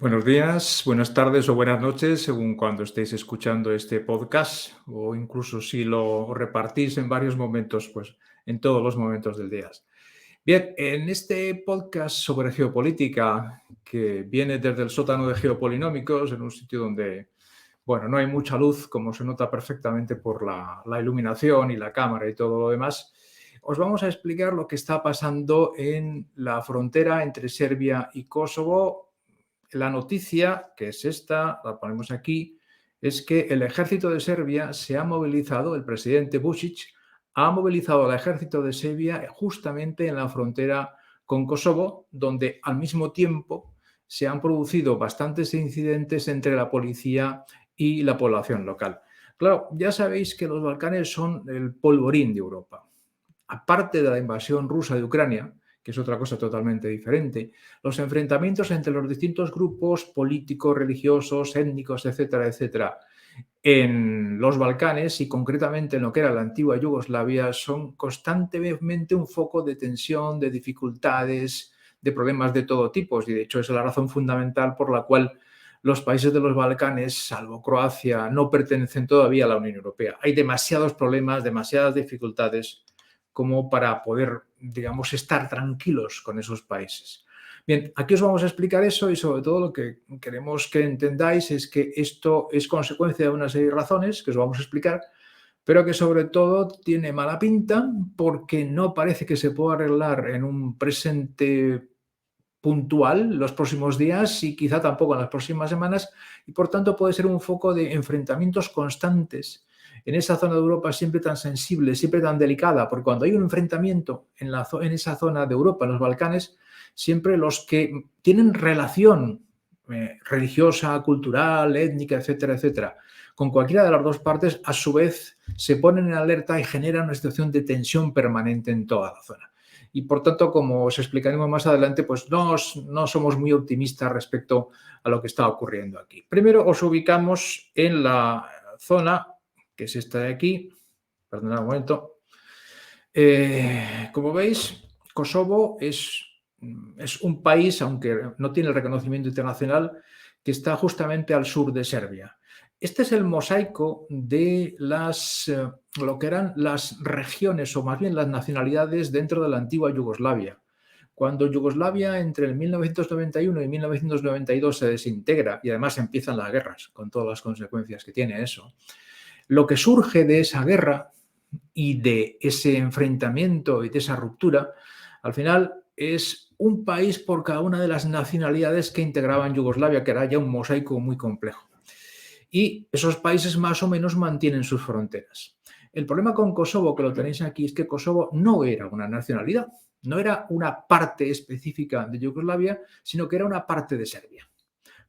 Buenos días, buenas tardes o buenas noches, según cuando estéis escuchando este podcast, o incluso si lo repartís en varios momentos, pues en todos los momentos del día. Bien, en este podcast sobre geopolítica, que viene desde el sótano de Geopolinómicos, en un sitio donde, bueno, no hay mucha luz, como se nota perfectamente por la iluminación y la cámara y todo lo demás, os vamos a explicar lo que está pasando en la frontera entre Serbia y Kosovo. La noticia, que es esta, la ponemos aquí, es que el ejército de Serbia se ha movilizado, el presidente Vučić ha movilizado al ejército de Serbia justamente en la frontera con Kosovo, donde al mismo tiempo se han producido bastantes incidentes entre la policía y la población local. Claro, ya sabéis que los Balcanes son el polvorín de Europa. Aparte de la invasión rusa de Ucrania, que es otra cosa totalmente diferente, los enfrentamientos entre los distintos grupos políticos, religiosos, étnicos, etcétera, etcétera, en los Balcanes y concretamente en lo que era la antigua Yugoslavia son constantemente un foco de tensión, de dificultades, de problemas de todo tipo. Y de hecho es la razón fundamental por la cual los países de los Balcanes, salvo Croacia, no pertenecen todavía a la Unión Europea. Hay demasiados problemas, demasiadas dificultades como para poder, digamos, estar tranquilos con esos países. Bien, aquí os vamos a explicar eso y sobre todo lo que queremos que entendáis es que esto es consecuencia de una serie de razones que os vamos a explicar, pero que sobre todo tiene mala pinta porque no parece que se pueda arreglar en un presente puntual los próximos días y quizá tampoco en las próximas semanas y por tanto puede ser un foco de enfrentamientos constantes en esa zona de Europa siempre tan sensible, siempre tan delicada, porque cuando hay un enfrentamiento en esa zona de Europa, en los Balcanes, siempre los que tienen relación religiosa, cultural, étnica, etcétera, etcétera, con cualquiera de las dos partes, a su vez se ponen en alerta y generan una situación de tensión permanente en toda la zona. Y por tanto, como os explicaremos más adelante, pues no somos muy optimistas respecto a lo que está ocurriendo aquí. Primero os ubicamos en la zona, que es esta de aquí. Perdonad un momento. Como veis, Kosovo es un país, aunque no tiene el reconocimiento internacional, que está justamente al sur de Serbia. Este es el mosaico de lo que eran las regiones, o más bien las nacionalidades dentro de la antigua Yugoslavia. Cuando Yugoslavia entre el 1991 y 1992 se desintegra y además empiezan las guerras, con todas las consecuencias que tiene eso, lo que surge de esa guerra y de ese enfrentamiento y de esa ruptura, al final es un país por cada una de las nacionalidades que integraban Yugoslavia, que era ya un mosaico muy complejo. Y esos países más o menos mantienen sus fronteras. El problema con Kosovo, que lo tenéis aquí, es que Kosovo no era una nacionalidad, no era una parte específica de Yugoslavia, sino que era una parte de Serbia.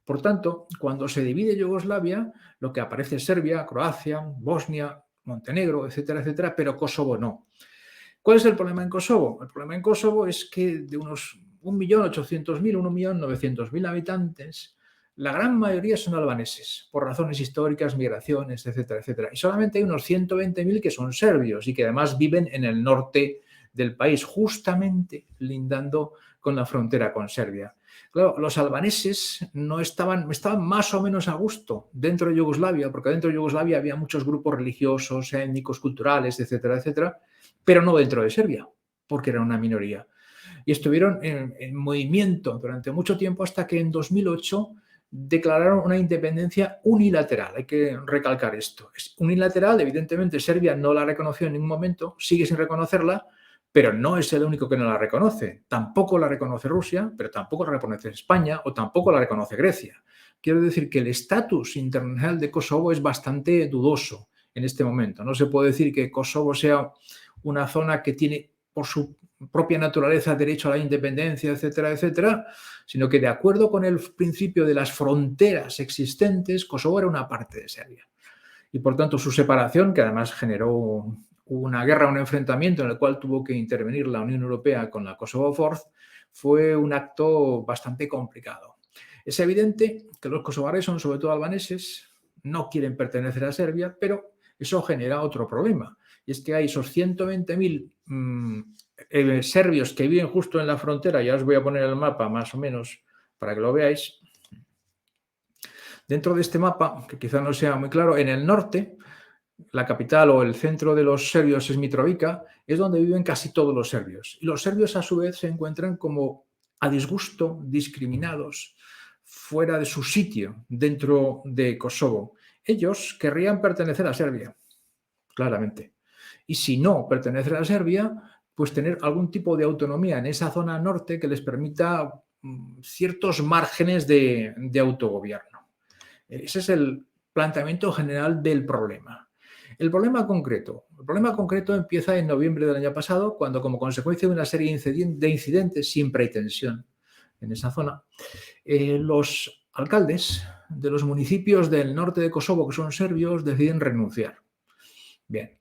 Por tanto, cuando se divide Yugoslavia, lo que aparece es Serbia, Croacia, Bosnia, Montenegro, etcétera, etcétera, pero Kosovo no. ¿Cuál es el problema en Kosovo? El problema en Kosovo es que de unos 1.800.000, 1.900.000 habitantes, la gran mayoría son albaneses, por razones históricas, migraciones, etcétera, etcétera. Y solamente hay unos 120.000 que son serbios y que además viven en el norte del país, justamente lindando con la frontera con Serbia. Claro, los albaneses no estaban más o menos a gusto dentro de Yugoslavia, porque dentro de Yugoslavia había muchos grupos religiosos, étnicos, culturales, etcétera, etcétera, pero no dentro de Serbia, porque eran una minoría. Y estuvieron en movimiento durante mucho tiempo hasta que en 2008 declararon una independencia unilateral. Hay que recalcar esto. Es unilateral, evidentemente Serbia no la reconoció en ningún momento, sigue sin reconocerla, pero no es el único que no la reconoce. Tampoco la reconoce Rusia, pero tampoco la reconoce España o tampoco la reconoce Grecia. Quiero decir que el estatus internacional de Kosovo es bastante dudoso en este momento. No se puede decir que Kosovo sea una zona que tiene por su propia naturaleza derecho a la independencia, etcétera, etcétera, sino que de acuerdo con el principio de las fronteras existentes, Kosovo era una parte de Serbia. Y por tanto su separación, que además generó una guerra, un enfrentamiento en el cual tuvo que intervenir la Unión Europea con la Kosovo Force, fue un acto bastante complicado. Es evidente que los kosovares son sobre todo albaneses, no quieren pertenecer a Serbia, pero eso genera otro problema. Y es que hay esos 120.000 serbios que viven justo en la frontera, ya os voy a poner el mapa más o menos para que lo veáis. Dentro de este mapa, que quizá no sea muy claro, en el norte, la capital o el centro de los serbios es Mitrovica, es donde viven casi todos los serbios. Y los serbios, a su vez, se encuentran como a disgusto, discriminados, fuera de su sitio dentro de Kosovo. Ellos querrían pertenecer a Serbia, claramente. Y si no pertenecer a Serbia, pues tener algún tipo de autonomía en esa zona norte que les permita ciertos márgenes de autogobierno. Ese es el planteamiento general del problema. El problema concreto empieza en noviembre del año pasado, cuando como consecuencia de una serie de incidentes, siempre hay tensión en esa zona, los alcaldes de los municipios del norte de Kosovo, que son serbios, deciden renunciar. Bien.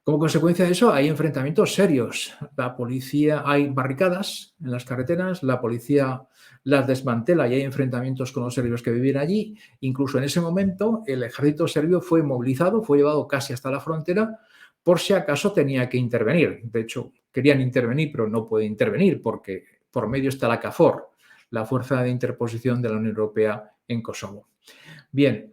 Como consecuencia de eso, hay enfrentamientos serios. La policía, hay barricadas en las carreteras, la policía las desmantela y hay enfrentamientos con los serbios que vivían allí. Incluso en ese momento, el ejército serbio fue movilizado, fue llevado casi hasta la frontera, por si acaso tenía que intervenir. De hecho, querían intervenir, pero no puede intervenir porque por medio está la KFOR, la Fuerza de Interposición de la Unión Europea en Kosovo. Bien,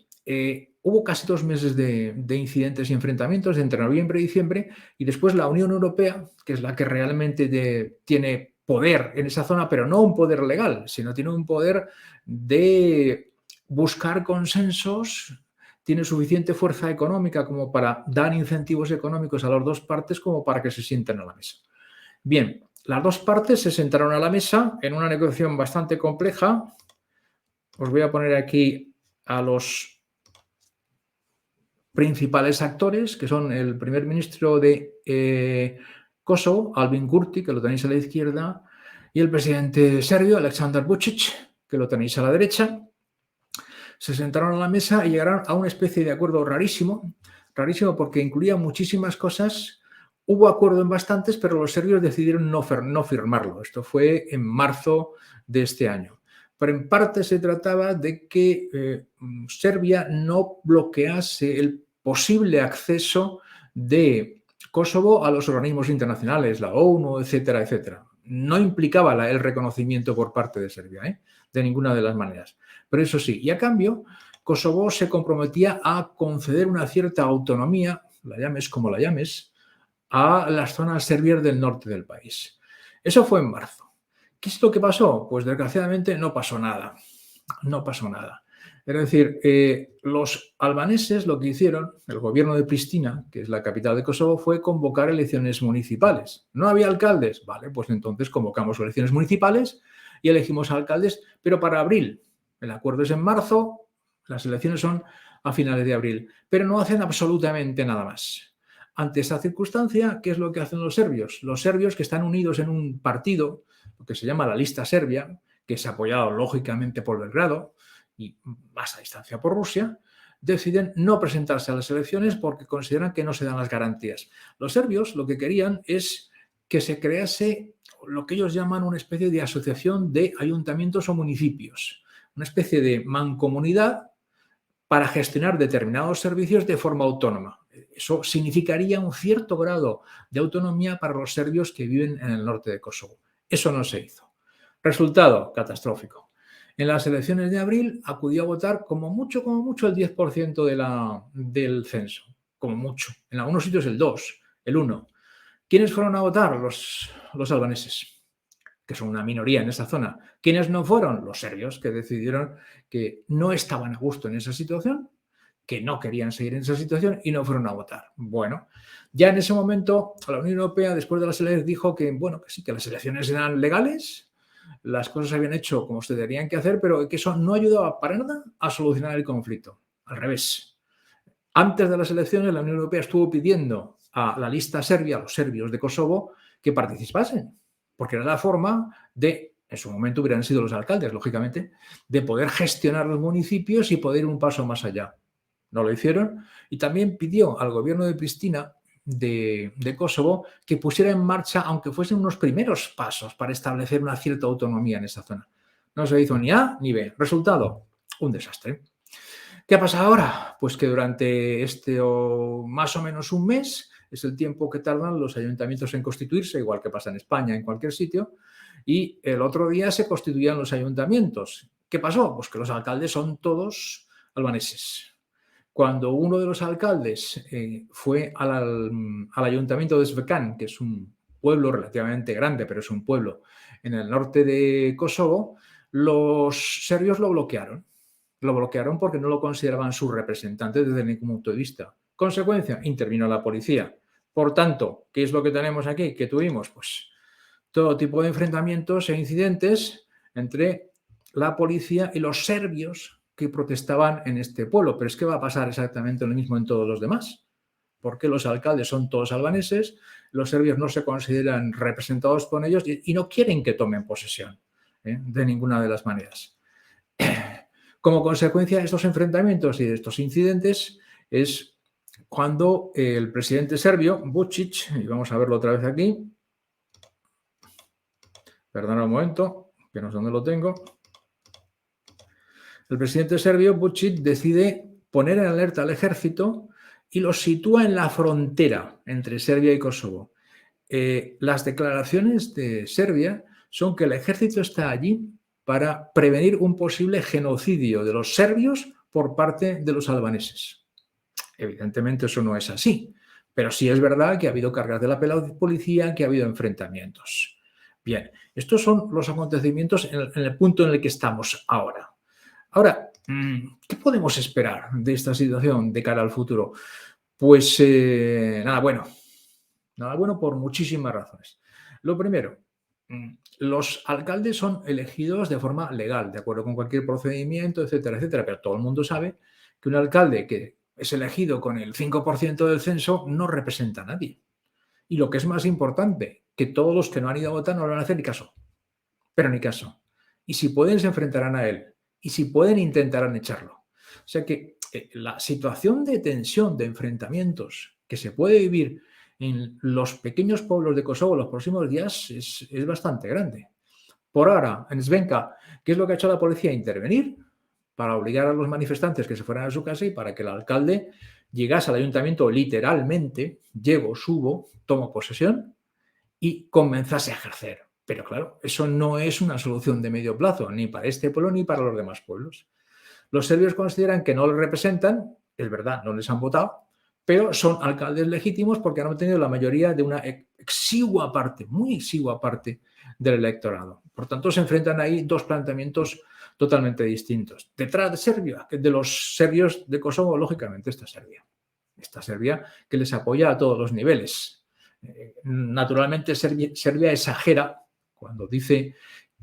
hubo casi 2 meses de incidentes y enfrentamientos entre noviembre y diciembre, y después la Unión Europea, que es la que realmente tiene poder en esa zona, pero no un poder legal, sino tiene un poder de buscar consensos, tiene suficiente fuerza económica como para dar incentivos económicos a las dos partes como para que se sienten a la mesa. Bien, las dos partes se sentaron a la mesa en una negociación bastante compleja. Os voy a poner aquí a los principales actores, que son el primer ministro de Kosovo, Albin Kurti, que lo tenéis a la izquierda, y el presidente serbio, Aleksandar Vučić, que lo tenéis a la derecha. Se sentaron a la mesa y llegaron a una especie de acuerdo rarísimo porque incluía muchísimas cosas. Hubo acuerdo en bastantes, pero los serbios decidieron no firmarlo. Esto fue en marzo de este año. Pero en parte se trataba de que Serbia no bloquease el posible acceso de Kosovo a los organismos internacionales, la ONU, etcétera, etcétera. No implicaba el reconocimiento por parte de Serbia, de ninguna de las maneras. Pero eso sí, y a cambio, Kosovo se comprometía a conceder una cierta autonomía, la llames como la llames, a las zonas serbias del norte del país. Eso fue en marzo. ¿Qué es lo que pasó? Pues desgraciadamente no pasó nada. No pasó nada. Es decir, los albaneses lo que hicieron, el gobierno de Pristina, que es la capital de Kosovo, fue convocar elecciones municipales. ¿No había alcaldes? Vale, pues entonces convocamos elecciones municipales y elegimos alcaldes, pero para abril. El acuerdo es en marzo, las elecciones son a finales de abril, pero no hacen absolutamente nada más. Ante esa circunstancia, ¿qué es lo que hacen los serbios? Los serbios, que están unidos en un partido, lo que se llama la Lista Serbia, que es apoyado lógicamente por Belgrado y más a distancia por Rusia, deciden no presentarse a las elecciones porque consideran que no se dan las garantías. Los serbios lo que querían es que se crease lo que ellos llaman una especie de asociación de ayuntamientos o municipios, una especie de mancomunidad para gestionar determinados servicios de forma autónoma. Eso significaría un cierto grado de autonomía para los serbios que viven en el norte de Kosovo. Eso no se hizo. Resultado catastrófico. En las elecciones de abril acudió a votar como mucho el 10% del censo. Como mucho. En algunos sitios el 2, el 1. ¿Quiénes fueron a votar? Los albaneses, que son una minoría en esa zona. ¿Quiénes no fueron? Los serbios, que decidieron que no estaban a gusto en esa situación, que no querían seguir en esa situación y no fueron a votar. Bueno, ya en ese momento la Unión Europea, después de las elecciones, dijo que, bueno, que sí, que las elecciones eran legales, las cosas se habían hecho como se tenían que hacer, pero que eso no ayudaba para nada a solucionar el conflicto. Al revés. Antes de las elecciones, la Unión Europea estuvo pidiendo a la lista serbia, a los serbios de Kosovo, que participasen, porque era la forma de, en su momento hubieran sido los alcaldes, lógicamente, de poder gestionar los municipios y poder ir un paso más allá. No lo hicieron y también pidió al gobierno de Pristina de Kosovo que pusiera en marcha, aunque fuesen unos primeros pasos para establecer una cierta autonomía en esa zona. No se hizo ni A ni B. Resultado, un desastre. ¿Qué ha pasado ahora? Pues que durante más o menos un mes, es el tiempo que tardan los ayuntamientos en constituirse, igual que pasa en España, en cualquier sitio, y el otro día se constituían los ayuntamientos. ¿Qué pasó? Pues que los alcaldes son todos albaneses. Cuando uno de los alcaldes fue al ayuntamiento de Svecan, que es un pueblo relativamente grande, pero es un pueblo en el norte de Kosovo, los serbios lo bloquearon. Lo bloquearon porque no lo consideraban su representante desde ningún punto de vista. Consecuencia, intervino la policía. Por tanto, ¿qué es lo que tenemos aquí? ¿Qué tuvimos? Pues todo tipo de enfrentamientos e incidentes entre la policía y los serbios que protestaban en este pueblo. Pero es que va a pasar exactamente lo mismo en todos los demás, porque los alcaldes son todos albaneses, los serbios no se consideran representados por ellos y no quieren que tomen posesión de ninguna de las maneras. Como consecuencia de estos enfrentamientos y de estos incidentes es cuando el presidente serbio, Vučić, y vamos a verlo otra vez aquí, perdona un momento, que no sé dónde lo tengo. El presidente serbio, Vučić, decide poner en alerta al ejército y lo sitúa en la frontera entre Serbia y Kosovo. Las declaraciones de Serbia son que el ejército está allí para prevenir un posible genocidio de los serbios por parte de los albaneses. Evidentemente eso no es así, pero sí es verdad que ha habido cargas de la policía, que ha habido enfrentamientos. Bien, estos son los acontecimientos en el punto en el que estamos ahora. Ahora, ¿qué podemos esperar de esta situación de cara al futuro? Pues nada bueno. Nada bueno por muchísimas razones. Lo primero, los alcaldes son elegidos de forma legal, de acuerdo con cualquier procedimiento, etcétera, etcétera, pero todo el mundo sabe que un alcalde que es elegido con el 5% del censo no representa a nadie. Y lo que es más importante, que todos los que no han ido a votar no le van a hacer ni caso, pero ni caso. Y si pueden, se enfrentarán a él. Y si pueden, intentarán echarlo. O sea que la situación de tensión, de enfrentamientos que se puede vivir en los pequeños pueblos de Kosovo los próximos días es bastante grande. Por ahora, en Svenka, ¿qué es lo que ha hecho la policía? Intervenir para obligar a los manifestantes que se fueran a su casa y para que el alcalde llegase al ayuntamiento literalmente, llego, subo, tomo posesión y comenzase a ejercer. Pero claro, eso no es una solución de medio plazo, ni para este pueblo ni para los demás pueblos. Los serbios consideran que no les representan, es verdad, no les han votado, pero son alcaldes legítimos porque han obtenido la mayoría de una exigua parte, muy exigua parte del electorado. Por tanto, se enfrentan ahí dos planteamientos totalmente distintos. Detrás de Serbia, de los serbios de Kosovo, lógicamente está Serbia. Esta Serbia que les apoya a todos los niveles. Naturalmente, Serbia exagera cuando dice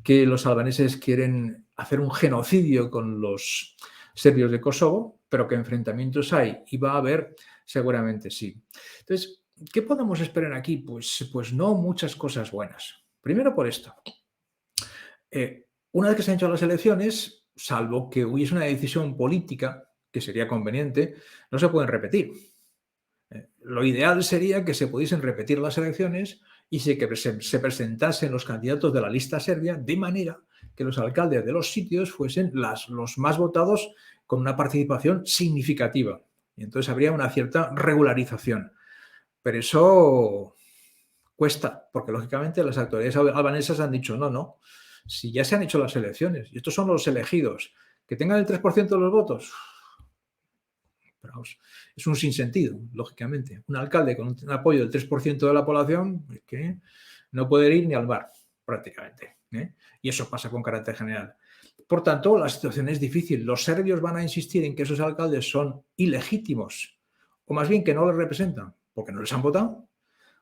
que los albaneses quieren hacer un genocidio con los serbios de Kosovo, pero que enfrentamientos hay y va a haber, seguramente sí. Entonces, ¿qué podemos esperar aquí? Pues no muchas cosas buenas. Primero por esto. Una vez que se han hecho las elecciones, salvo que hubiese una decisión política que sería conveniente, no se pueden repetir. Lo ideal sería que se pudiesen repetir las elecciones y que se presentasen los candidatos de la lista serbia de manera que los alcaldes de los sitios fuesen los más votados con una participación significativa. Y entonces habría una cierta regularización. Pero eso cuesta, porque lógicamente las autoridades albanesas han dicho no, si ya se han hecho las elecciones y estos son los elegidos, que tengan el 3% de los votos, pero vamos, es un sinsentido, lógicamente. Un alcalde con un apoyo del 3% de la población es que no puede ir ni al bar, prácticamente. Y eso pasa con carácter general. Por tanto, la situación es difícil. Los serbios van a insistir en que esos alcaldes son ilegítimos, o más bien que no les representan, porque no les han votado.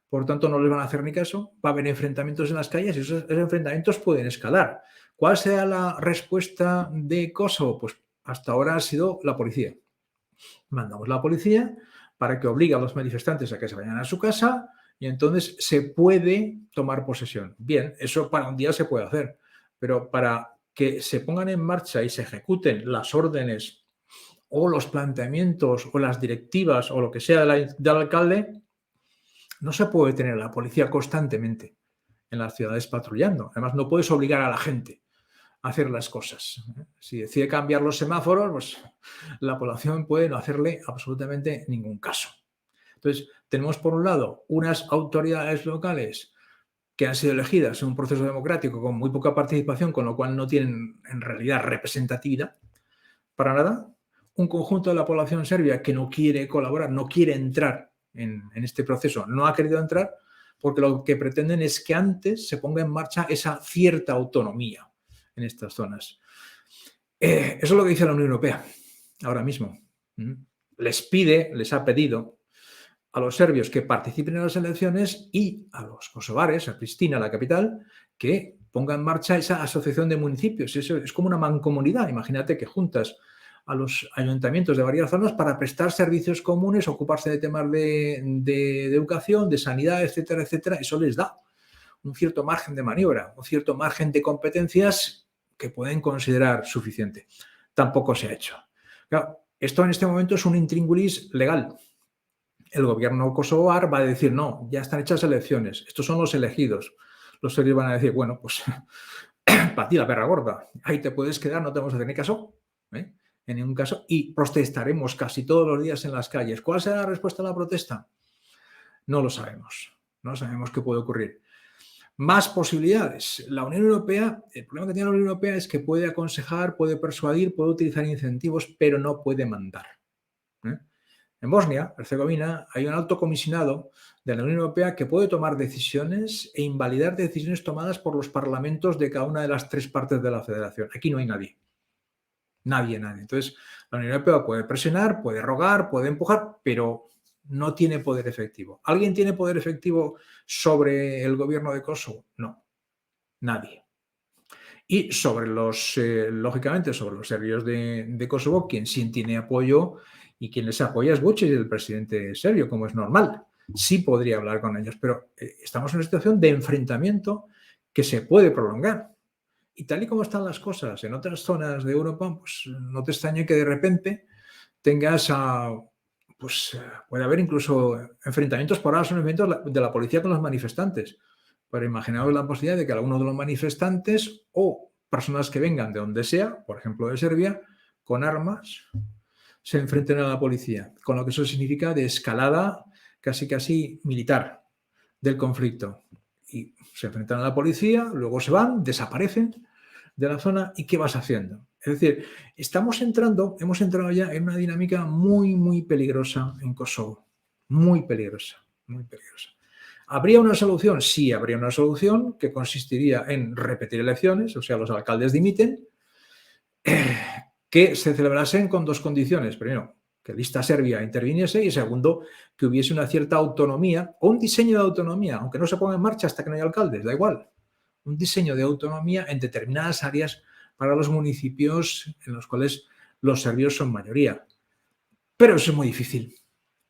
Por tanto, no les van a hacer ni caso. Va a haber enfrentamientos en las calles y esos enfrentamientos pueden escalar. ¿Cuál será la respuesta de Kosovo? Pues hasta ahora ha sido la policía. Mandamos la policía para que obligue a los manifestantes a que se vayan a su casa y entonces se puede tomar posesión. Bien, eso para un día se puede hacer, pero para que se pongan en marcha y se ejecuten las órdenes o los planteamientos o las directivas o lo que sea del alcalde, no se puede tener a la policía constantemente en las ciudades patrullando. Además, no puedes obligar a la gente a hacer las cosas. Si decide cambiar los semáforos, pues la población puede no hacerle absolutamente ningún caso. Entonces, tenemos por un lado unas autoridades locales que han sido elegidas en un proceso democrático con muy poca participación, con lo cual no tienen en realidad representatividad para nada. un conjunto de la población serbia que no quiere colaborar, no quiere entrar en este proceso, no ha querido entrar porque lo que pretenden es que antes se ponga en marcha esa cierta autonomía en estas zonas. Eso es lo que dice la Unión Europea ahora mismo. Les ha pedido a los serbios que participen en las elecciones y a los kosovares, a Pristina, la capital, que ponga en marcha esa asociación de municipios. Eso es como una mancomunidad. Imagínate que juntas a los ayuntamientos de varias zonas para prestar servicios comunes, ocuparse de temas de educación, de sanidad, etcétera, etcétera. Eso les da un cierto margen de maniobra, un cierto margen de competencias que pueden considerar suficiente. Tampoco se ha hecho. Claro, esto en este momento es un intríngulis legal. El gobierno kosovar va a decir, no, ya están hechas elecciones, estos son los elegidos. Los serbios van a decir, bueno, pues para ti la perra gorda, ahí te puedes quedar, no te vamos a hacer ni caso, en ningún caso, y protestaremos casi todos los días en las calles. ¿Cuál será la respuesta a la protesta? No lo sabemos, no sabemos qué puede ocurrir. Más posibilidades. La Unión Europea, el problema que tiene la Unión Europea es que puede aconsejar, puede persuadir, puede utilizar incentivos, pero no puede mandar. En Bosnia, Herzegovina, hay un alto comisionado de la Unión Europea que puede tomar decisiones e invalidar decisiones tomadas por los parlamentos de cada una de las 3 partes de la federación. Aquí no hay nadie. Nadie. Entonces, la Unión Europea puede presionar, puede rogar, puede empujar, pero no tiene poder efectivo. ¿Alguien tiene poder efectivo sobre el gobierno de Kosovo? No, nadie. Y sobre lógicamente, sobre los serbios de Kosovo, quien sí tiene apoyo y quien les apoya es Vučić, el presidente serbio, como es normal. Sí podría hablar con ellos, pero estamos en una situación de enfrentamiento que se puede prolongar. Y tal y como están las cosas en otras zonas de Europa, pues no te extrañe que de repente tengas puede haber incluso enfrentamientos, por ahora son enfrentamientos de la policía con los manifestantes. Pero imaginaos la posibilidad de que algunos de los manifestantes o personas que vengan de donde sea, por ejemplo de Serbia, con armas, se enfrenten a la policía, con lo que eso significa de escalada casi militar del conflicto. Y se enfrentan a la policía, luego se van, desaparecen de la zona y ¿qué vas haciendo? Es decir, hemos entrado ya en una dinámica muy peligrosa en Kosovo. Muy peligrosa. ¿Habría una solución? Sí, habría una solución que consistiría en repetir elecciones, o sea, los alcaldes dimiten, que se celebrasen con 2 condiciones. Primero, que lista serbia interviniese y segundo, que hubiese una cierta autonomía o un diseño de autonomía, aunque no se ponga en marcha hasta que no haya alcaldes, da igual. Un diseño de autonomía en determinadas áreas para los municipios en los cuales los serbios son mayoría. Pero eso es muy difícil,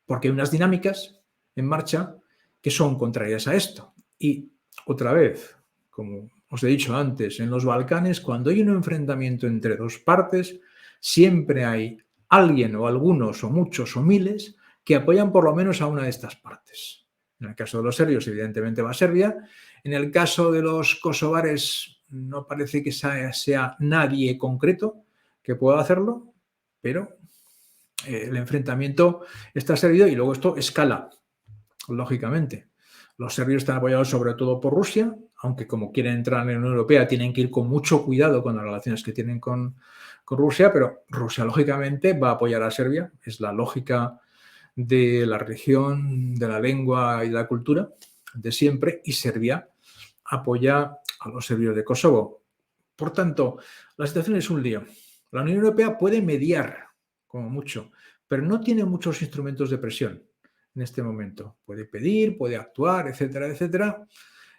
porque hay unas dinámicas en marcha que son contrarias a esto. Y otra vez, como os he dicho antes, en los Balcanes, cuando hay un enfrentamiento entre 2 partes, siempre hay alguien o algunos o muchos o miles que apoyan por lo menos a una de estas partes. En el caso de los serbios, evidentemente va a Serbia. En el caso de los kosovares, no parece que sea nadie concreto que pueda hacerlo, pero el enfrentamiento está servido y luego esto escala, lógicamente. Los serbios están apoyados sobre todo por Rusia, aunque como quieren entrar en la Unión Europea tienen que ir con mucho cuidado con las relaciones que tienen con Rusia, pero Rusia lógicamente va a apoyar a Serbia, es la lógica de la religión, de la lengua y de la cultura de siempre, y Serbia apoya a los serbios de Kosovo. Por tanto, la situación es un lío. La Unión Europea puede mediar, como mucho, pero no tiene muchos instrumentos de presión en este momento. Puede pedir, puede actuar, etcétera, etcétera.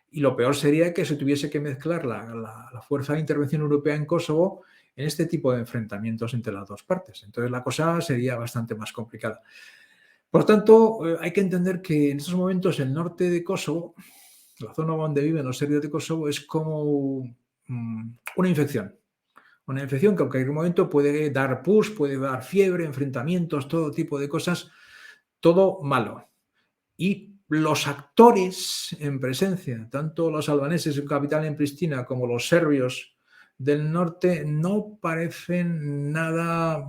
Y lo peor sería que se tuviese que mezclar la fuerza de intervención europea en Kosovo en este tipo de enfrentamientos entre las 2 partes. Entonces la cosa sería bastante más complicada. Por tanto, hay que entender que en estos momentos el norte de Kosovo, la zona donde viven los serbios de Kosovo, es como una infección. Una infección que en cualquier momento puede dar pus, puede dar fiebre, enfrentamientos, todo tipo de cosas, todo malo. Y los actores en presencia, tanto los albaneses en capital en Pristina como los serbios del norte, no parecen nada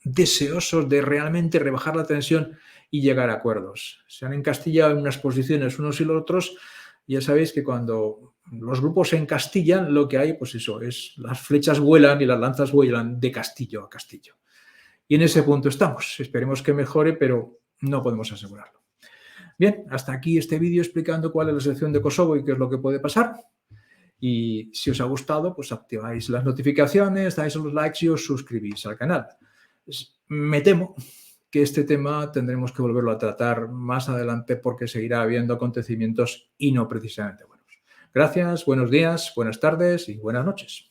deseosos de realmente rebajar la tensión y llegar a acuerdos. Se han encastillado en unas posiciones unos y los otros. Ya sabéis que cuando los grupos se encastillan, lo que hay, pues eso, es las flechas vuelan y las lanzas vuelan de castillo a castillo. Y en ese punto estamos. Esperemos que mejore, pero no podemos asegurarlo. Bien, hasta aquí este vídeo explicando cuál es la situación de Kosovo y qué es lo que puede pasar. Y si os ha gustado, pues activáis las notificaciones, dais los likes y os suscribís al canal. Me temo que este tema tendremos que volverlo a tratar más adelante porque seguirá habiendo acontecimientos y no precisamente buenos. Gracias, buenos días, buenas tardes y buenas noches.